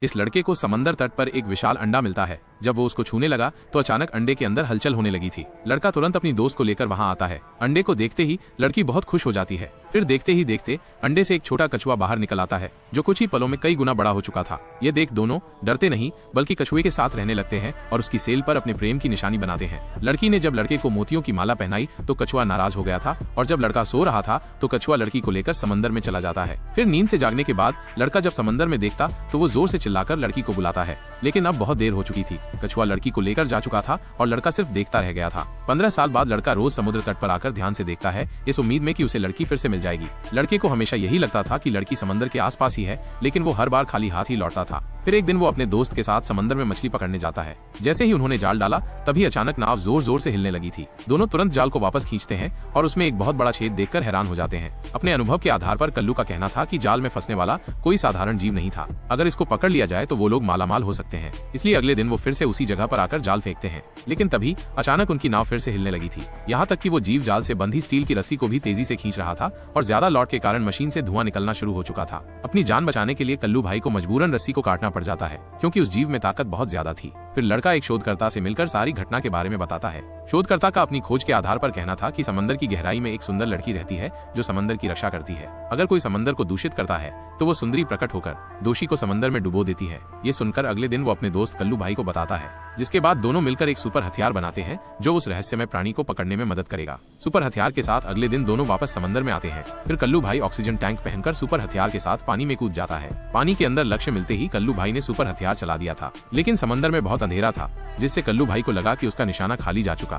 इस लड़के को समंदर तट पर एक विशाल अंडा मिलता है। जब वो उसको छूने लगा तो अचानक अंडे के अंदर हलचल होने लगी थी। लड़का तुरंत अपनी दोस्त को लेकर वहां आता है। अंडे को देखते ही लड़की बहुत खुश हो जाती है। फिर देखते ही देखते अंडे से एक छोटा कछुआ बाहर निकल आता है, जो कुछ ही पलों में कई गुना बड़ा हो चुका था। ये देख दोनों डरते नहीं बल्कि कछुए के साथ रहने लगते हैं और उसकी सेल पर अपने प्रेम की निशानी बनाते हैं। लड़की ने जब लड़के को मोतियों की माला पहनाई तो कछुआ नाराज हो गया था, और जब लड़का सो रहा था तो कछुआ लड़की को लेकर समंदर में चला जाता है। फिर नींद से जागने के बाद लड़का जब समंदर में देखता तो वो जोर से चिल्लाकर लड़की को बुलाता है, लेकिन अब बहुत देर हो चुकी थी। कछुआ लड़की को लेकर जा चुका था और लड़का सिर्फ देखता रह गया था। 15 साल बाद लड़का रोज समुद्र तट पर आकर ध्यान से देखता है, इस उम्मीद में कि उसे लड़की फिर से मिल जाएगी। लड़के को हमेशा यही लगता था कि लड़की समंदर के आसपास ही है, लेकिन वो हर बार खाली हाथ ही लौटता था। फिर एक दिन वो अपने दोस्त के साथ समंदर में मछली पकड़ने जाता है। जैसे ही उन्होंने जाल डाला तभी अचानक नाव जोर जोर से हिलने लगी थी। दोनों तुरंत जाल को वापस खींचते हैं और उसमें एक बहुत बड़ा छेद देखकर हैरान हो जाते हैं। अपने अनुभव के आधार पर कल्लू का कहना था कि जाल में फंसने वाला कोई साधारण जीव नहीं था। अगर इसको पकड़ लिया जाए तो वो लोग मालामाल हो सकते हैं। इसलिए अगले दिन वो फिर से उसी जगह पर आकर जाल फेंकते हैं, लेकिन तभी अचानक उनकी नाव फिर से हिलने लगी थी। यहाँ तक कि वो जीव जाल से बंधी स्टील की रस्सी को भी तेजी से खींच रहा था और ज्यादा लौट के कारण मशीन से धुआं निकलना शुरू हो चुका था। अपनी जान बचाने के लिए कल्लू भाई को मजबूरन रस्सी को काटना पड़ जाता है, क्योंकि उस जीव में ताकत बहुत ज्यादा थी। फिर लड़का एक शोधकर्ता से मिलकर सारी घटना के बारे में बताता है। शोधकर्ता का अपनी खोज के आधार पर कहना था कि समंदर की गहराई में एक सुंदर लड़की रहती है जो समंदर की रक्षा करती है। अगर कोई समंदर को दूषित करता है तो वो सुंदरी प्रकट होकर दोषी को समंदर में डुबो देती है। ये सुनकर अगले दिन वो अपने दोस्त कल्लू भाई को बताता है, जिसके बाद दोनों मिलकर एक सुपर हथियार बनाते हैं जो उस रहस्यमय प्राणी को पकड़ने में मदद करेगा। सुपर हथियार के साथ अगले दिन दोनों वापस समंदर में आते हैं। फिर कल्लू भाई ऑक्सीजन टैंक पहनकर सुपर हथियार के साथ पानी में कूद जाता है। पानी के अंदर लक्ष्य मिलते ही कल्लू भाई ने सुपर हथियार चला दिया था, लेकिन समंदर में बहुत अंधेरा था, जिससे कल्लू भाई को लगा कि उसका निशाना खाली जा चुका।